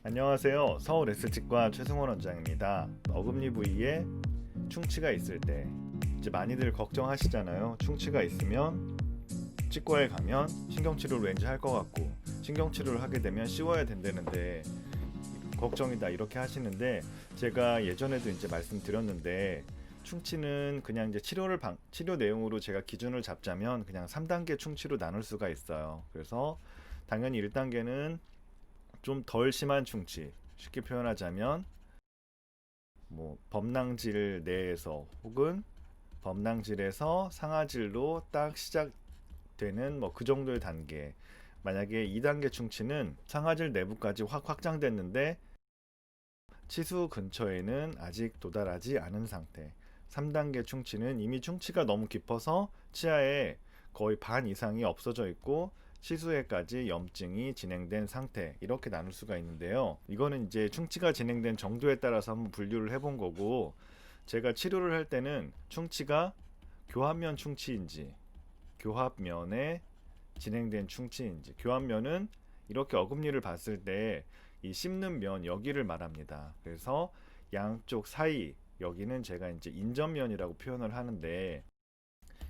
안녕하세요. 서울 S치과 최승원 원장입니다. 어금니 부위에 충치가 있을 때 이제 많이들 걱정하시잖아요. 충치가 있으면 치과에 가면 신경치료를 왠지 할 것 같고 신경치료를 하게 되면 씌워야 된다는데 걱정이다 이렇게 하시는데, 제가 예전에도 이제 말씀드렸는데 충치는 그냥 이제 치료 내용으로 제가 기준을 잡자면 그냥 3단계 충치로 나눌 수가 있어요. 그래서 당연히 1단계는 좀 덜 심한 충치, 쉽게 표현하자면 뭐 범낭질 내에서 혹은 범낭질에서 상아질로 딱 시작되는 뭐 그 정도의 단계. 만약에 2단계 충치는 상아질 내부까지 확 확장됐는데 치수 근처에는 아직 도달하지 않은 상태. 3단계 충치는 이미 충치가 너무 깊어서 치아에 거의 반 이상이 없어져 있고 치수에까지 염증이 진행된 상태, 이렇게 나눌 수가 있는데요. 이거는 이제 충치가 진행된 정도에 따라서 한번 분류를 해본 거고, 제가 치료를 할 때는 충치가 교합면 충치인지 교합면에 진행된 충치인지, 교합면은 이렇게 어금니를 봤을 때 이 씹는 면 여기를 말합니다. 그래서 양쪽 사이 여기는 제가 이제 인접면이라고 표현을 하는데,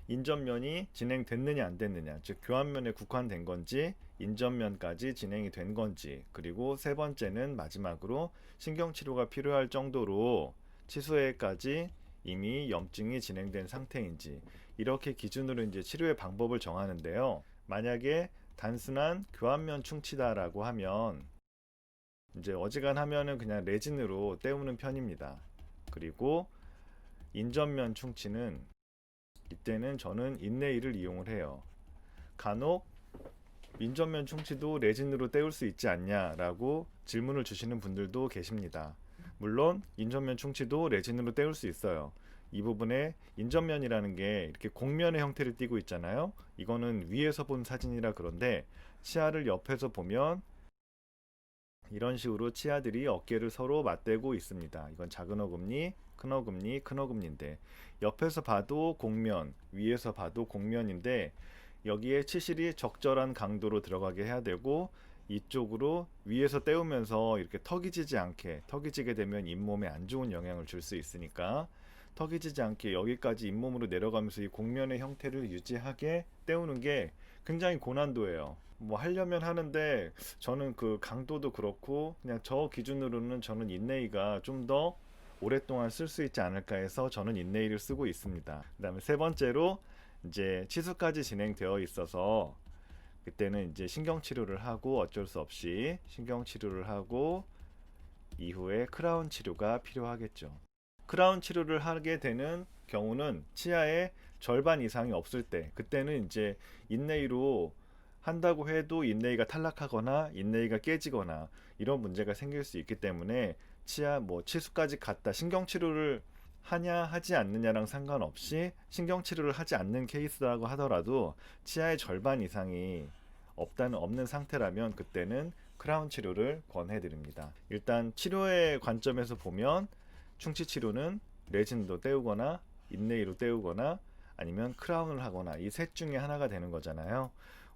인접면이 진행됐느냐 안 됐느냐, 즉 교환면에 국한된 건지 인접면까지 진행이 된 건지, 그리고 세 번째는 마지막으로 신경치료가 필요할 정도로 치수에까지 이미 염증이 진행된 상태인지, 이렇게 기준으로 이제 치료의 방법을 정하는데요. 만약에 단순한 교환면 충치다라고 하면 이제 어지간하면은 그냥 레진으로 때우는 편입니다. 그리고 인접면 충치는 이때는 저는 인네일을 이용을 해요. 간혹 인접면 충치도 레진으로 때울 수 있지 않냐라고 질문을 주시는 분들도 계십니다. 물론 인접면 충치도 레진으로 때울 수 있어요. 이 부분에 인접면이라는 게 이렇게 곡면의 형태를 띠고 있잖아요. 이거는 위에서 본 사진이라 그런데 치아를 옆에서 보면 이런 식으로 치아들이 어깨를 서로 맞대고 있습니다. 이건 작은 어금니, 큰 어금니, 큰 어금니인데, 옆에서 봐도 곡면, 위에서 봐도 곡면인데 여기에 치실이 적절한 강도로 들어가게 해야 되고, 이쪽으로 위에서 떼우면서 이렇게 턱이 지지 않게, 턱이 지게 되면 잇몸에 안 좋은 영향을 줄 수 있으니까 턱이 지지 않게 여기까지 잇몸으로 내려가면서 이 곡면의 형태를 유지하게 떼우는 게 굉장히 고난도예요. 뭐 하려면 하는데 저는 그 강도도 그렇고 그냥 저 기준으로는 저는 인네이가 좀 더 오랫동안 쓸 수 있지 않을까 해서 저는 인네이를 쓰고 있습니다. 그 다음에 세 번째로 이제 치수까지 진행되어 있어서 그때는 이제 신경치료를 하고, 어쩔 수 없이 신경치료를 하고 이후에 크라운 치료가 필요하겠죠. 크라운 치료를 하게 되는 경우는 치아의 절반 이상이 없을 때, 그때는 이제 인네이로 한다고 해도 인네이가 탈락하거나 인네이가 깨지거나 이런 문제가 생길 수 있기 때문에 치아 뭐 치수까지 갔다 신경치료를 하냐 하지 않느냐랑 상관없이 신경치료를 하지 않는 케이스라고 하더라도 치아의 절반 이상이 없는 상태라면 그때는 크라운 치료를 권해드립니다. 일단 치료의 관점에서 보면 충치 치료는 레진도 때우거나 인네이로 때우거나 아니면 크라운을 하거나 이 셋 중에 하나가 되는 거잖아요.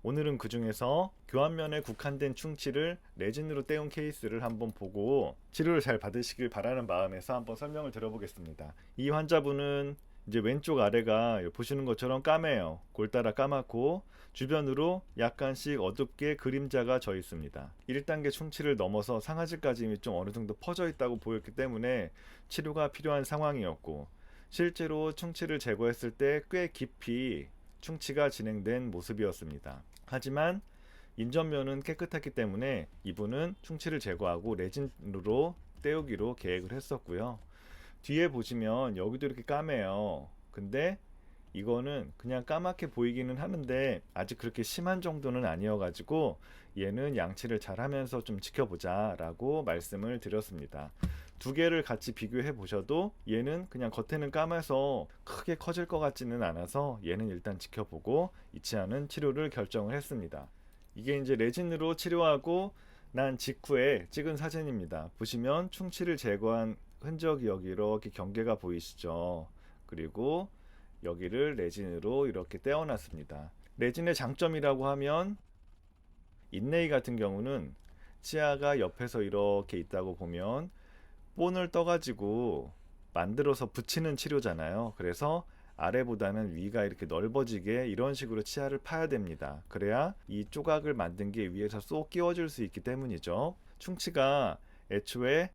오늘은 그 중에서 교환면에 국한된 충치를 레진으로 때운 케이스를 한번 보고 치료를 잘 받으시길 바라는 마음에서 한번 설명을 드려보겠습니다. 이 환자분은 이제 왼쪽 아래가 보시는 것처럼 까매요. 골따라 까맣고 주변으로 약간씩 어둡게 그림자가 져 있습니다. 1단계 충치를 넘어서 상아질까지 이미 좀 어느 정도 퍼져 있다고 보였기 때문에 치료가 필요한 상황이었고, 실제로 충치를 제거했을 때 꽤 깊이 충치가 진행된 모습이었습니다. 하지만 인접면은 깨끗했기 때문에 이분은 충치를 제거하고 레진으로 때우기로 계획을 했었고요. 뒤에 보시면 여기도 이렇게 까매요. 근데 이거는 그냥 까맣게 보이기는 하는데 아직 그렇게 심한 정도는 아니어가지고 얘는 양치를 잘 하면서 좀 지켜보자 라고 말씀을 드렸습니다. 두 개를 같이 비교해 보셔도 얘는 그냥 겉에는 까매서 크게 커질 것 같지는 않아서 얘는 일단 지켜보고 이치아는 치료를 결정을 했습니다. 이게 이제 레진으로 치료하고 난 직후에 찍은 사진입니다. 보시면 충치를 제거한 흔적이 여기 이렇게 경계가 보이시죠? 그리고 여기를 레진으로 이렇게 떼어놨습니다. 레진의 장점이라고 하면 인네이 같은 경우는 치아가 옆에서 이렇게 있다고 보면 본을 떠가지고 만들어서 붙이는 치료잖아요. 그래서 아래보다는 위가 이렇게 넓어지게 이런 식으로 치아를 파야 됩니다. 그래야 이 조각을 만든 게 위에서 쏙 끼워질 수 있기 때문이죠. 충치가 애초에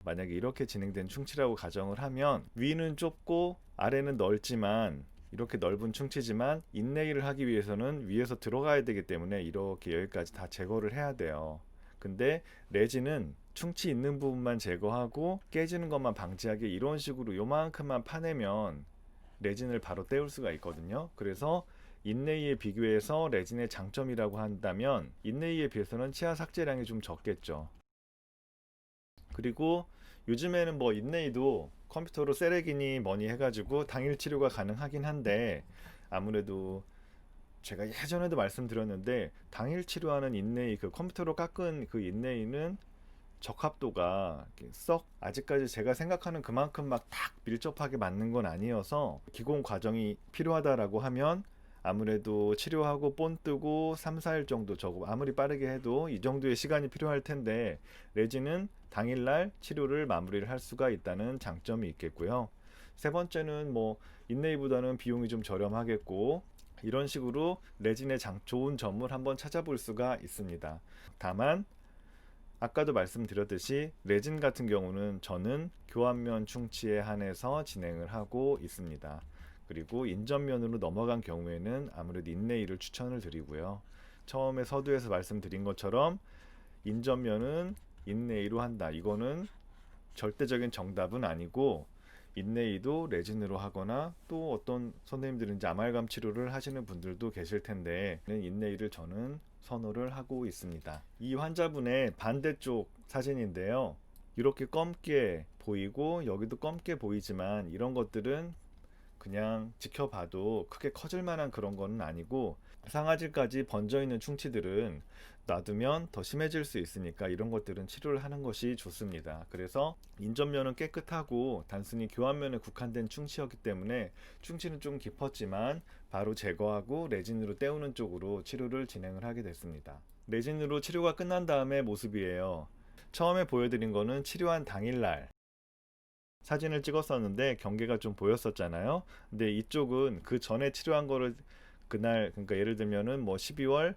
만약에 이렇게 진행된 충치라고 가정을 하면 위는 좁고 아래는 넓지만 이렇게 넓은 충치지만 인레이를 하기 위해서는 위에서 들어가야 되기 때문에 이렇게 여기까지 다 제거를 해야 돼요. 근데 레진은 충치 있는 부분만 제거하고 깨지는 것만 방지하게 이런 식으로 요만큼만 파내면 레진을 바로 떼울 수가 있거든요. 그래서 인레이에 비교해서 레진의 장점이라고 한다면 인레이에 비해서는 치아 삭제량이 좀 적겠죠. 그리고 요즘에는 뭐 인레이도 컴퓨터로 세레기니 뭐니 해가지고 당일 치료가 가능하긴 한데 아무래도 제가 예전에도 말씀드렸는데 당일 치료하는 인레이 그 컴퓨터로 깎은 그 인레이는 적합도가 썩 아직까지 제가 생각하는 그만큼 막 딱 밀접하게 맞는 건 아니어서 기본 과정이 필요하다라고 하면 아무래도 치료하고 본 뜨고 3, 4일 정도 적고 아무리 빠르게 해도 이 정도의 시간이 필요할 텐데 레진은 당일날 치료를 마무리를 할 수가 있다는 장점이 있겠고요. 세 번째는 뭐 인레이보다는 비용이 좀 저렴하겠고 이런 식으로 레진의 좋은 점을 한번 찾아볼 수가 있습니다. 다만 아까도 말씀드렸듯이 레진 같은 경우는 저는 교환면 충치에 한해서 진행을 하고 있습니다. 그리고 인전면으로 넘어간 경우에는 아무래도 인레이를 추천을 드리고요. 처음에 서두에서 말씀드린 것처럼 인전면은 인레이로 한다. 이거는 절대적인 정답은 아니고 인레이도 레진으로 하거나 또 어떤 선생님들은 이제 아말감 치료를 하시는 분들도 계실 텐데 인레이를 저는 선호를 하고 있습니다. 이 환자분의 반대쪽 사진인데요. 이렇게 검게 보이고 여기도 검게 보이지만 이런 것들은 그냥 지켜봐도 크게 커질 만한 그런 거는 아니고 상아질까지 번져 있는 충치들은 놔두면 더 심해질 수 있으니까 이런 것들은 치료를 하는 것이 좋습니다. 그래서 인전면은 깨끗하고 단순히 교환면에 국한된 충치였기 때문에 충치는 좀 깊었지만 바로 제거하고 레진으로 떼우는 쪽으로 치료를 진행을 하게 됐습니다. 레진으로 치료가 끝난 다음의 모습이에요. 처음에 보여드린 거는 치료한 당일날 사진을 찍었었는데 경계가 좀 보였었잖아요. 근데 이쪽은 그 전에 치료한 거를 그날 그러니까 예를 들면은 뭐 12월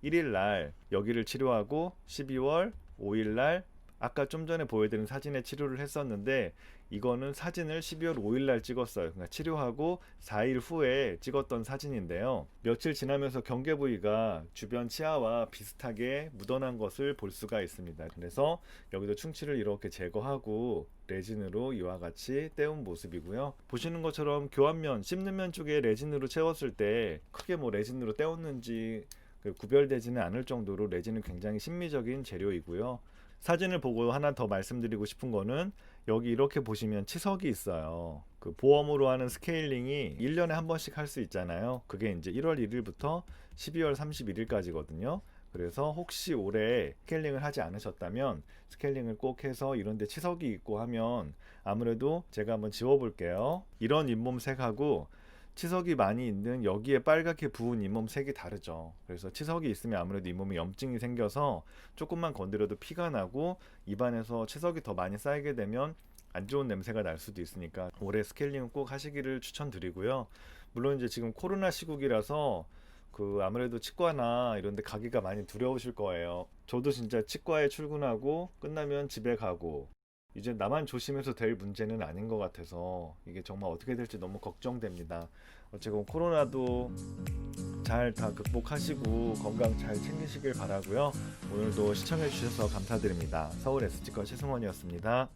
1일 날 여기를 치료하고 12월 5일 날 아까 좀 전에 보여드린 사진에 치료를 했었는데 이거는 사진을 12월 5일 날 찍었어요. 그러니까 치료하고 4일 후에 찍었던 사진인데요. 며칠 지나면서 경계 부위가 주변 치아와 비슷하게 묻어난 것을 볼 수가 있습니다. 그래서 여기도 충치를 이렇게 제거하고 레진으로 이와 같이 떼운 모습이고요. 보시는 것처럼 교환면, 씹는 면 쪽에 레진으로 채웠을 때 크게 뭐 레진으로 떼었는지 구별되지는 않을 정도로 레진은 굉장히 심미적인 재료이고요. 사진을 보고 하나 더 말씀드리고 싶은 거는 여기 이렇게 보시면 치석이 있어요. 그 보험으로 하는 스케일링이 1년에 한 번씩 할 수 있잖아요. 그게 이제 1월 1일부터 12월 31일까지거든요. 그래서 혹시 올해 스케일링을 하지 않으셨다면 스케일링을 꼭 해서 이런데 치석이 있고 하면 아무래도 제가 한번 지워볼게요. 이런 잇몸색하고 치석이 많이 있는 여기에 빨갛게 부은 잇몸 색이 다르죠. 그래서 치석이 있으면 아무래도 잇몸에 염증이 생겨서 조금만 건드려도 피가 나고 입안에서 치석이 더 많이 쌓이게 되면 안 좋은 냄새가 날 수도 있으니까 올해 스케일링은 꼭 하시기를 추천드리고요. 물론 이제 지금 코로나 시국이라서 그 아무래도 치과나 이런 데 가기가 많이 두려우실 거예요. 저도 진짜 치과에 출근하고 끝나면 집에 가고 이제 나만 조심해서 될 문제는 아닌 것 같아서 이게 정말 어떻게 될지 너무 걱정됩니다. 어쨌건 코로나도 잘 다 극복하시고 건강 잘 챙기시길 바라고요. 오늘도 시청해 주셔서 감사드립니다. 서울 S치과 최승원이었습니다.